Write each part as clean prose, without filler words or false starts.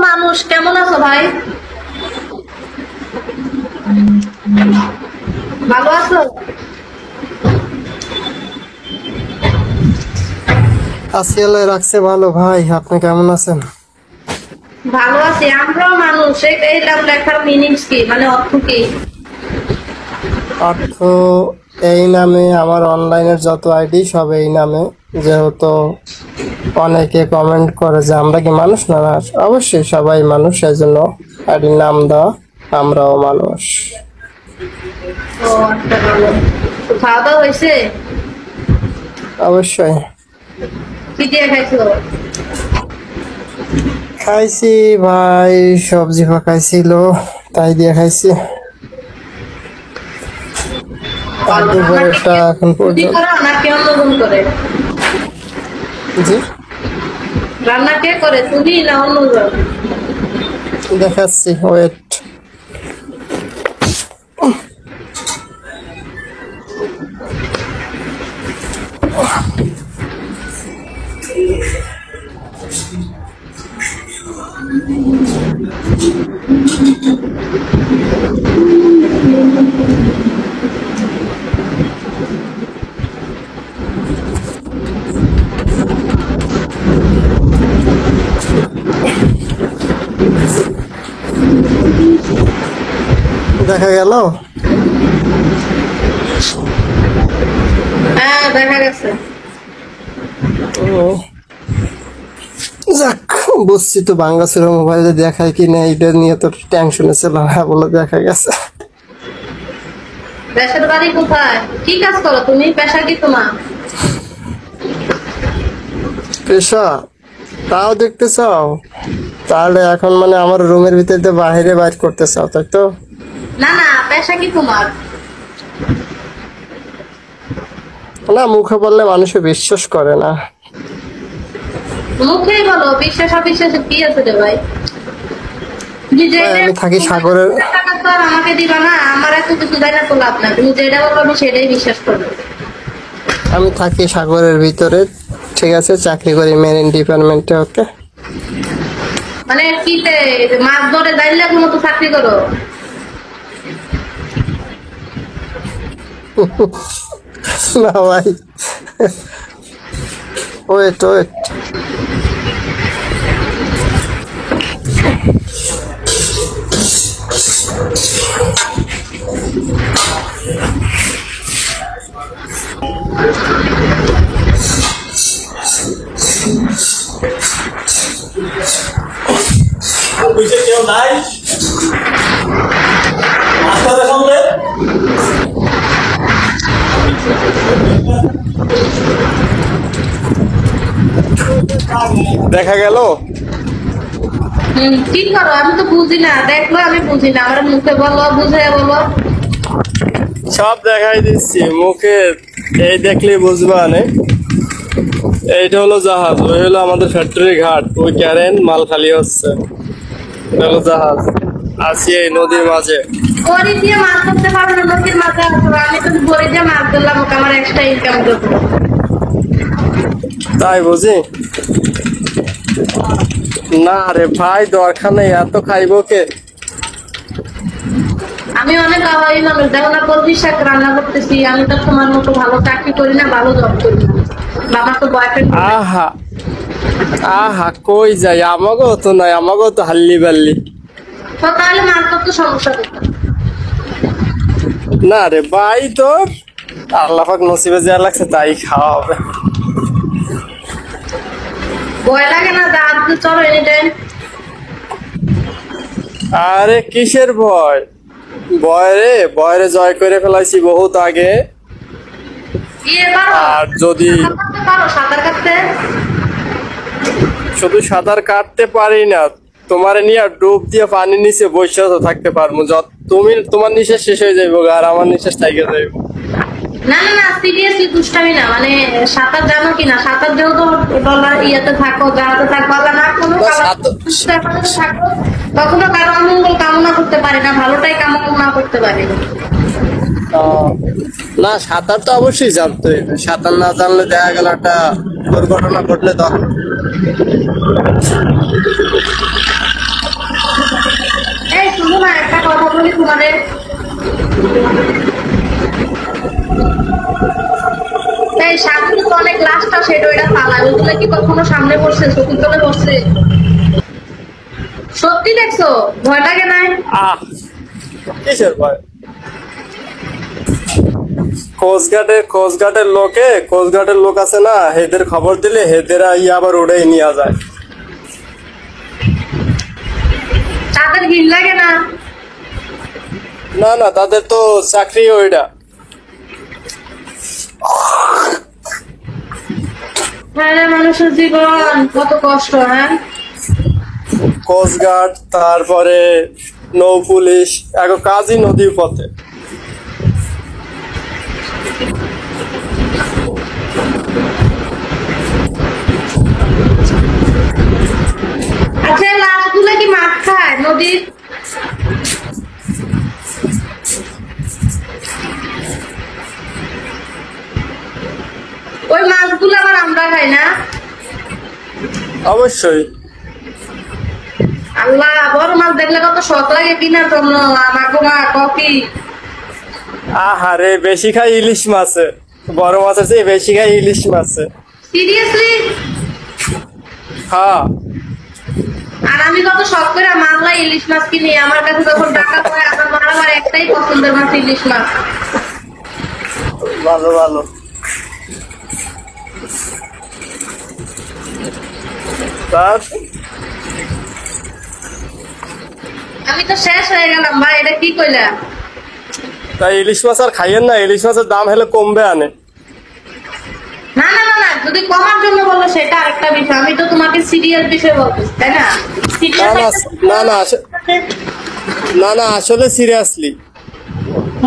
মানুষ, কেমন আছো ভাই? ভালো আছো? আসিয়ালে রাখছে ভালো। ভাই আপনি কেমন আছেন? ভালো আছি, আমরাও মানুষ। এই লেখার মিনিংস কি, মানে অর্থ কি? অর্থ এই নামে আমার অনলাইনের যত আইডি সব এই নামে, যেহেতু অনেকে কমেন্ট করে যে আমরা কি মানুষ না। না, অবশ্যই সবাই মানুষ, এই জন্য আইডির নাম দেওয়া আমরাও মানুষ। ও আচ্ছা, ভালো। তো খাওয়া দাওয়া হয়েছে? অবশ্যই কি দিয়ে খাইছো? খাইছি ভাই, সবজি পাকাইছিল তাই দিয়ে খাইছি। আর দুপুরেরটা এখন তুমি পর্যন্ত। করো নাকি অন্যজন করে? জি, রান্না কে করে, তুমি না অন্যজন? দেখাচ্ছি, ওয়েট। দেখা গেল। হ্যাঁ, দেখা গেছে। যাক, বুঝছি তো বাংলা ছিল মোবাইলে দেখায় কি না, এটা নিয়ে তো টেনশনে ছিল। হ্যাঁ বলে দেখা গেছে। দেশের বাড়ি কোথায়? কি কাজ করো তুমি? পেশা কি তোমার? পেশা তাও দেখতে চাও? তাহলে এখন মানে আমার রুমের ভিতরে তো বাইরে বাইর করতে চাও, তাই তো? না না, পেশা কি তোমার? না, মুখে বললে মানুষে বিশ্বাস করে না। মুখেই বলো, বিশ্বাস অবিশ্বাস কি আছে রে ভাই? তুমি ভাই, আমি থাকি সাগরের। টাকা তো আর আমাকে দিবা না, আমার এত কিছু জানা তো লাভ না। তুমি যেটা বলবো আমি সেটাই বিশ্বাস করবো। আমি থাকি সাগরের ভিতরে, ঠিক আছে, চাকরি করি মেরিন ডিপার্টমেন্টে। ওকে, মানে কিতে মাছ ধরে যাইলে মতো চাকরি করো? না ভাই, ওয়েট ওয়েট। বুঝে কেউ নাই আপনাদের সঙ্গে দেখা গেল। কি করো আমি তো বুঝি না, দেখলো আমি বুঝি না, আমার মুখে বলো, বুঝে বলো। সব দেখাই দিচ্ছি মুখে, এই দেখলেই বুঝবা না। এইটা হলো জাহাজ, ওই হলো আমাদের ফ্যাক্টরি ঘাট, ওই ক্যারেন মাল খালি হচ্ছে। এটা হলো জাহাজ, আছি এই নদীর মাঝে। বড়ি দিয়ে মাছ ধরতে পারো না, নদীর মাঝে আসবো আমি তো বড়ি দিয়ে মাছ ধরলাম, ওকে আমার এক্সট্রা ইনকাম করবো। তাই বুঝি না রে ভাই, দরকার নেই, এত খাইবো কে? আমি অনেক অভাবী মানুষ, দেখো না কলমি শাক রান্না করতেছি। আমি তো তোমার মতো ভালো চাকরি করি না, ভালো জব করি না, বা আমার তো বয়ফ্রেন্ড। আহা আহা, কই যাই, আমাকেও তো নাই, আমাকেও তো হাল্লি বাল্লি। তো তাহলে মাছ ধরতে সমস্যা কোথায়? না রে ভাই, তোর আল্লাহ পাক নসিবে যা লাগছে তাই খাওয়া হবে। ভয় লাগে না জাহাজ দিয়ে চলো এনি টাইম? আরে কিসের ভয়? বয়রে জয় করে ফেলাইছি বহুত আগে। আর যদি পারো সাঁতার কাটতে? শুধু সাঁতার কাটতে পারি না, তোমার নিয়ে ডুব দিয়ে পানির নিচে বসে থাকতে পারবো। তুমি তোমার নিঃশ্বাস শেষ হয়ে যাইবো আর আমার নিঃশ্বাস থাইকে যাইব। না না না, সিরিয়াসলি দুষ্টামি না, মানে সাঁতার জানো কিনা? সাঁতার যেহেতু ডলার ইয়েতে থাকো, জাহাজে থাকো, আল্লাহ না কোনো থাকো, কখনো কারো অমঙ্গল কামনা করতে পারি না, ভালোটাই কামনা করতে পারি না। না, সাঁতার তো অবশ্যই জানতে হবে। সাঁতার না জানলে দেখা গেল একটা দুর্ঘটনা ঘটলে তখন। বলি তোমারে এই সামনে তো অনেক লাস্টটা সেটা ওইটা পালা ওইগুলো কি কখনো সামনে বসছে চোখের তলে বসছে সত্যি দেখছো ভয় লাগে নাই কিসের ভয় কোস্টগার্ডের লোক আছে না হেদের খবর দিলে হেদেরা আবার উড়াই নিয়ে যায় তাদের ভিড় লাগে না না না তাদের তো চাকরি ওইটা হ্যাঁ রে, মানুষের জীবন কত কষ্ট হ্যাঁ কোস্টগার্ড তারপরে নৌ পুলিশ এখন কাজই নদীর পথে আচ্ছা লাশগুলো কি মাছ খায় নদীর ওই মাছগুলো আবার আমরা খাই না অবশ্যই আল্লাহ বড় মাছ দেখলে কত শখ লাগে কিনার জন্য আমাকে মা কফি আহারে বেশি খাই ইলিশ মাছে বড় মাছের চেয়ে বেশি খাই ইলিশ মাছে সিরিয়াসলি হ্যাঁ আর আমি কত শখ করে মারলা ইলিশ মাছ কিনি আমার কাছে যখন টাকা পায় আমার মার আমার একটাই পছন্দের মাছ ইলিশ মাছ ভালো ভালো তার আমি তো শেষ হয়ে গেলাম ভাই এটা কি কইলা তাই ইলিশ মাছ আর খাইয়েন না ইলিশ মাছের দাম হলে কমবে আনে না না না না যদি কমার জন্য বলো সেটা আরেকটা বিষয় আমি তো তোমাকে সিরিয়াস বিষয় বলছি তাই না না না না না আসলে সিরিয়াসলি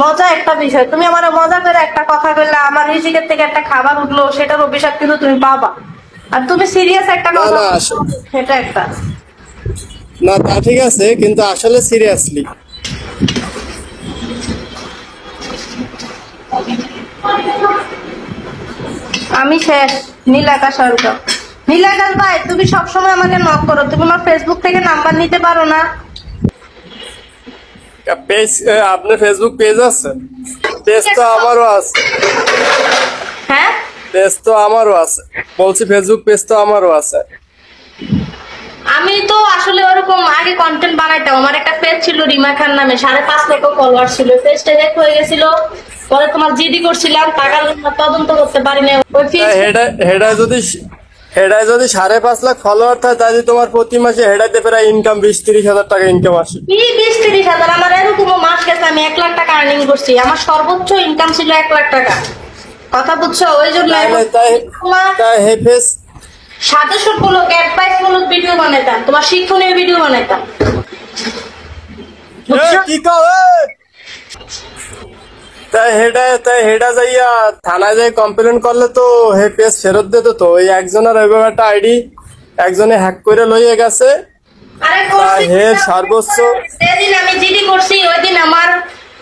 মজা একটা বিষয় তুমি আমার মজা করে একটা কথা বললে আমার রিজিকের থেকে একটা খাবার উঠলো সেটার অভিশাপ কিন্তু তুমি পাবা আর তুমি সিরিয়াস একটা কথা না, সেটা একটা না তা ঠিক আছে কিন্তু আসলে সিরিয়াসলি আমি শেষ নীলাকাশ সরকার নীলাকাশ ভাই তুমি সবসময় আমাকে নক করো তুমি আমার ফেসবুক থেকে নাম্বার নিতে পারো না পেজ আপনার ফেসবুক পেজ আছে পেজ তো আমারও আছে হ্যাঁ পেজ তো আমারও আছে বলছি ফেসবুক পেজ তো আমারও আছে আমি তো আসলে ওরকম আগে কন্টেন্ট বানাইতাম আমার একটা পেজ ছিল রিমা খান নামে 5.5 লক্ষ ফলোয়ার ছিল পেজটা হ্যাক হয়ে গেছিল পরে তোমার জিডি করছিলাম টাকার জন্য তদন্ত করতে পারি না ওই হেডায় যদি 5.5 লাখ ফলোয়ার থাকে তাহলে তোমার প্রতি মাসে হেডাইতে প্রায় ইনকাম 20-30 হাজার টাকা ইনকাম আসে কি 20-30 হাজার আমার এরকম মাস গেছে আমি 1 লাখ টাকা আর্নিং করছি আমার সর্বোচ্চ ইনকাম ছিল 1 লাখ টাকা কথা বুঝছো ওই জন্য তাই হে ফেস সাজেশনমূলক অ্যাডভাইসমূলক ভিডিও বানাইতাম তোমার শিক্ষণীয় ভিডিও বানাইতাম কি কও তাই হেডা যাইয়া থানায় যাই কমপ্লেন করলে তো হে পেজ ফেরত দিত তো ওই একজনের ওইভাবে একটা আইডি একজনে হ্যাক করে লইয়ে গেছে হে সর্বোচ্চ সেদিন আমি জিডি করছি ওই দিন আমার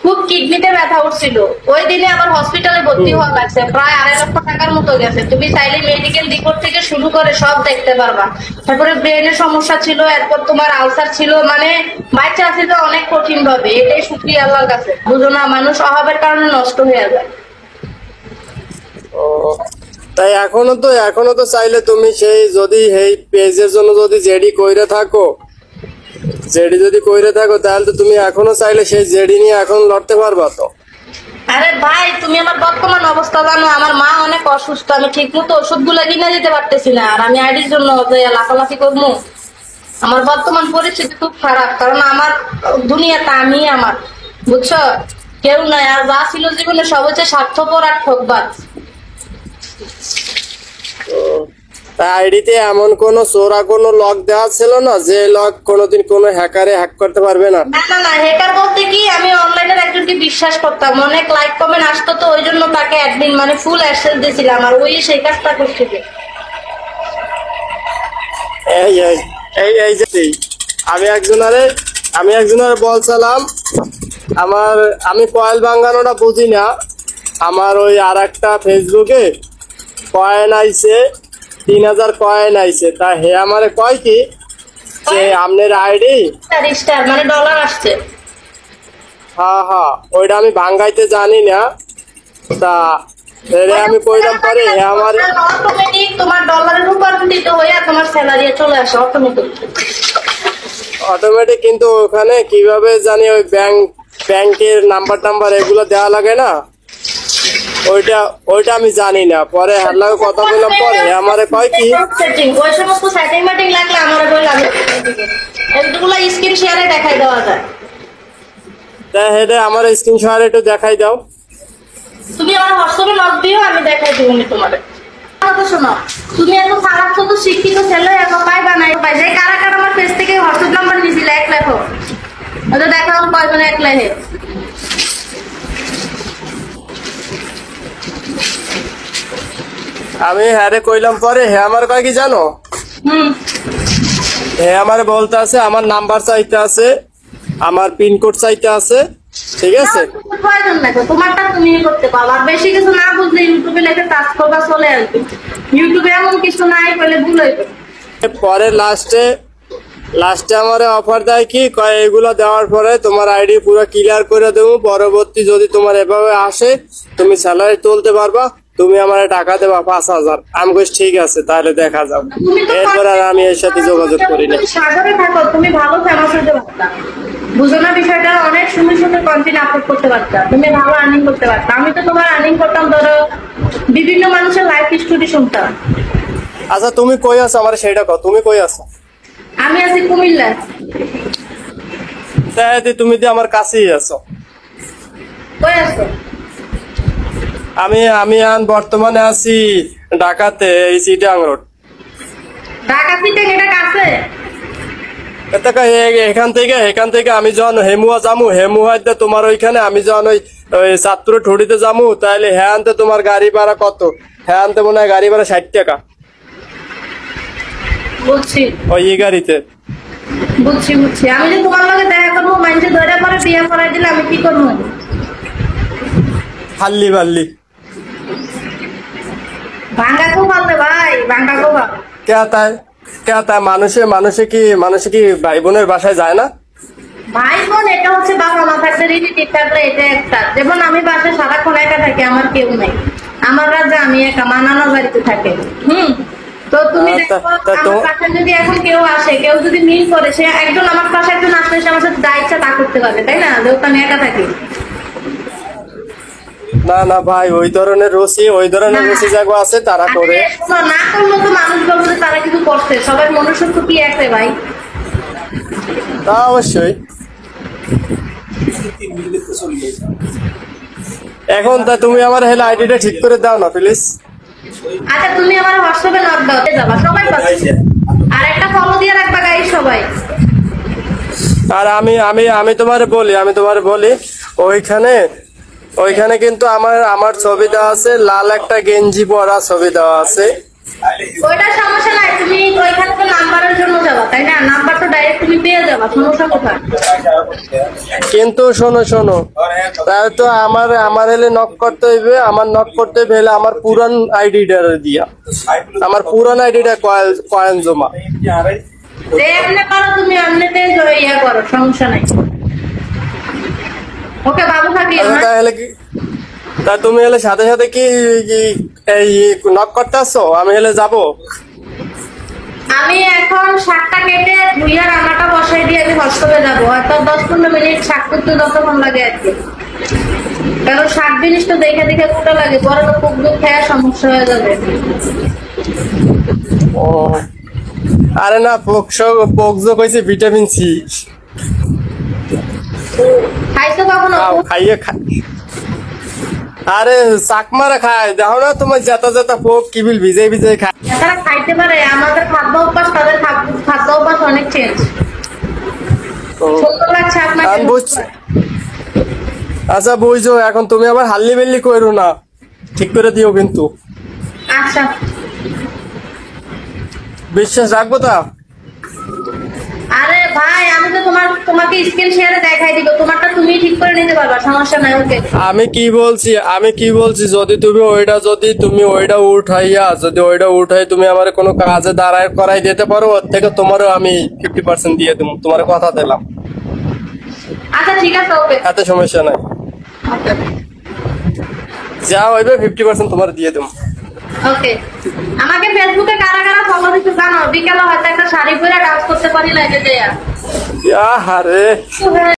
খুব কিডনিতে ব্যথা উঠছিল ওই দিনে আবার হসপিটালে ভর্তি হওয়া লাগছে প্রায় 2.5 লক্ষ টাকার মতো গেছে তুমি চাইলে মেডিকেল রিপোর্ট থেকে শুরু করে সব দেখতে পারবা তারপরে ব্রেনের সমস্যা ছিল এরপর তোমার আলসার ছিল মানে বাচ্চা আছে তো অনেক কঠিন ভাবে এটাই শুকরিয়া আল্লাহর কাছে বুঝো না মানুষ অভাবের কারণে নষ্ট হয়ে যায় তাই এখনো তো চাইলে তুমি সেই যদি এই পেজের জন্য যদি জেডি কইরে থাকো তাহলে তো তুমি এখনো চাইলে সেই জেডি নিয়ে এখন লড়তে পারবা তো আরে ভাই তুমি আমার বর্তমান অবস্থা জানো আমার মা অনেক অসুস্থ আমি ঠিক মতো ওষুধগুলো কিনে দিতে পারতেছি না আর আমি আইডির জন্য লাফালাফি করবো আমার বর্তমান পরিস্থিতি খুব খারাপ কারণ আমার দুনিয়াটা আমি আমার বুঝছো কেউ নাই আর যা ছিল জীবনে সব হচ্ছে স্বার্থপর আর ঠকবাজ আইডিতে এমন কোনো চোরা কোনো লক দেওয়া ছিল না যে লক কোনোদিন কোনো হ্যাকারে হ্যাক করতে পারবে না না হ্যাকার বলতে কি আমি অনলাইনের একজনকে বিশ্বাস করতাম অনেক লাইক কমেন্ট আসতো তো ওই জন্য তাকে অ্যাডমিন মানে ফুল অ্যাক্সেস দিয়েছিলাম আর ওই সেই কাজটা করছিল এই যে আমি একজনের বলছিলাম আমি কয়েল ভাঙানোটা বুঝি না আমার ওই আর একটা ফেসবুকে কয়েন আইছে 3000 কয়েন আইছে তা হে আমারে কয় কি যে আপনার আইডি স্টার মানে ডলার আসছে হ্যাঁ হ্যাঁ, ওইটা আমি ভাঙ্গাইতে জানি না। তা এরে আমি কইলাম পরে আমার অটোমেটিক তোমার ডলারে রূপান্তরিত হয়ে তোমার স্যালারি চলে আসে অটোমেটিক। অটোমেটিক, কিন্তু ওখানে কিভাবে জানি ওই ব্যাংকের নাম্বার এগুলো দেওয়া লাগে না, ওইটা আমি জানি না। পরে হাল্লাকে কথা বললাম, পরে আমারে কয় কি সেটিং, ওই সমস্ত সেটিং মেটিং লাগলে আমারে বলে আমি এগুলো স্ক্রিন শেয়ারে দেখাই দেওয়া যায়। তা হেডে আমার স্ক্রিন শট একটু দেখাই দাও। তুমি আমার হোয়াটসঅ্যাপে লগ দিও, আমি দেখাই দিব তোমারে। কথা শোনো, তুমি এত খারাপ তো শিক্ষিত ছেলে এত পাইবা না, পাইছে কারা কারা আমার পেজ থেকে হোয়াটসঅ্যাপ নাম্বার নিছিল এক লেখো, ওটা দেখাও কয়জন এক লেখে। আমি হ্যারে কইলাম পরে হে আমার কয় কি জানো, হে আমার বলতে আছে আমার নাম্বার চাইতে আছে, আমার পিনকোড চাইতে আছে, ঠিক আছে। প্রয়োজন দেখো তোমারটা তুমি করতে পারো, আর বেশি কিছু না বুঝলে ইউটিউবে লেখে টাচ করবা চলে আসবে। ইউটিউবে এমন কিছু নাই বলে ভুল হইবে। পরে লাস্টে আমার অফার দেয় কি কয়, এগুলো দেওয়ার পরে তোমার আইডি পুরো ক্লিয়ার করে দেবো, পরবর্তী যদি তোমার এভাবে আসে তুমি স্যালারি তুলতে পারবা, তুমি আমার টাকা দেবা 5,000। আমি কইছি ঠিক আছে তাহলে দেখা যাও। এরপর আর আমি এর সাথে যোগাযোগ করি না। সাগরে থাকো, তুমি ভালো ফেমাস হতে পারতা, বুঝো না বিষয়টা, অনেক সুন্দর সুন্দর কন্টেন্ট আপলোড করতে পারতা, তুমি ভালো আর্নিং করতে পারতা। আমি তো তোমার আর্নিং করতাম, ধরো বিভিন্ন মানুষের লাইফ স্টোরি শুনতাম। আচ্ছা তুমি কই আছো আমার সেইটা কও, তুমি কই আছো? আমি আছি কুমিল্লা। তাই তুমি যে আমার কাছেই আছো। কই আছো? আমি বর্তমানে আছি ঢাকাতে, এই চিটাং রোড। ঢাকা সিটে এটা কাছে? এখান থেকে আমি যখন হেমুয়া যামু, হেমুয়াতে তোমার ওইখানে আমি যখন ওই ছাত্র ঠুড়িতে যামু, তাহলে হ্যাঁ আনতে তোমার গাড়ি ভাড়া কত? হ্যাঁ আনতে মনে হয় গাড়ি ভাড়া 60 টাকা। বুঝছি ওই গাড়িতে। বুঝছি। আমি যে তোমার লগে দেখা করবো, মাইন্ডে ধরে পরে বিয়ে করাই দিলে আমি কি করবো? হাল্লি বাল্লি ভাঙ্গা খুব ভালো ভাই, ভাঙ্গা খুব ভালো। কে তাই মানুষে কি ভাই বোনের বাসায় যায় না? ভাই বোন এটা হচ্ছে বাবা মা থাকতে রিলেটিভ থাকলে এটা একটা, যেমন আমি বাসায় সারাক্ষণ একা থাকি, আমার কেউ নেই, আমার রাজ্যে আমি একা, মা নানার বাড়িতে থাকে। তো তুমি দেখো আমার বাসায় যদি এখন কেউ আসে, কেউ যদি মিল করে, সে একজন আমার পাশে একজন আসলে সে আমার সাথে যা ইচ্ছা তা করতে পারবে, তাই না? যেহেতু আমি একা থাকি। না ভাই, ওই ধরনের রুচি জাগো আছে তারা করে। না করলে তো মানুষ বলবে তারা কিছু করছে, সবার মনুষ্যত্ব কি আছে ভাই? তা অবশ্যই। এখন তা তুমি আমার হেলে আইডিটা ঠিক করে দাও না প্লিজ। আচ্ছা তুমি আমার হোয়াটসঅ্যাপে নক দাও, যাবা সবাই পাচ্ছে। আর একটা ফলো দিয়ে রাখবা গাইস সবাই। আর আমি তোমারে বলি ওইখানে কিন্তু আমার ছবি দেওয়া আছে, লাল একটা গেঞ্জি পরা ছবি দেওয়া আছে। ওইটা সমস্যা নাই, তুমি ওইখানে তো নাম্বারের জন্য যাবা, তাই না? নাম্বার তো ডাইরেক্ট তুমি পেয়ে যাবা, সমস্যা কোথায়? কিন্তু শোনো তাই তো আমার এলে নক করতে হইবে, হলে আমার পুরান আইডিটা দিয়া, আমার পুরান আইডিটা কয়েন জমা। যে এমনি করো তুমি, এমনিতে ইয়া করো, সমস্যা নাই। ওকে বাবু থাকি। তাহলে কি তা তুমি এলে সাথে সাথে কি এই নক করতে আসছো? আমি এলে যাবো। আমি এখন শাকটা কেটে ধুইয়া রান্নাটা বসাই দিয়ে আমি হোস্টেলে যাবো, হয়তো 10-15 মিনিট শাক করতে যতক্ষণ লাগে আর কি। কারণ শাক জিনিস তো দেখে কোটা লাগে, পরে তো খুব দুধ খাওয়ার সমস্যা হয়ে যাবে। ও আরে না, পোকজো কইছে ভিটামিন সি। খাইছো কখনো? খাইয়ে আরে চাকমারা খায়, দেখো না তোমার জেতা পোক কিবিল ভিজে খায়। তারা খাইতে পারে, আমাদের খাদ্য অভ্যাস তাদের খাদ্য অভ্যাস অনেক চেঞ্জ। সুন্দর লাগছে আপনাকে। আচ্ছা বুঝছো, এখন তুমি আবার হাল্লি বেল্লি করো না, ঠিক করে দিও কিন্তু। আচ্ছা বিশ্বাস রাখবো তা? আরে ভাই আমি তো তোমাকে স্ক্রিন শেয়ারে দেখাই দিব, তোমারটা তুমি ঠিক করে নিতে পারবা, সমস্যা নাই। ওকে আমি কি বলছি যদি তুমি ওইটা উঠাই তুমি আমার কোনো কাজে করাই দিতে পারো, ওর থেকে তোমারও আমি 50% দিয়ে দেবো, তোমার কথা দিলাম। আচ্ছা ঠিক আছে, ওকে এত সমস্যা নাই, যা হইবে 50% তোমার দিয়ে দেবো। ওকে। আমাকে ফেসবুকে কারা কারা ফলো দিতে জানো? বিকেলে হয়তো একটা শাড়ি পরে কাজ করতে পারি লাগে যে আহারে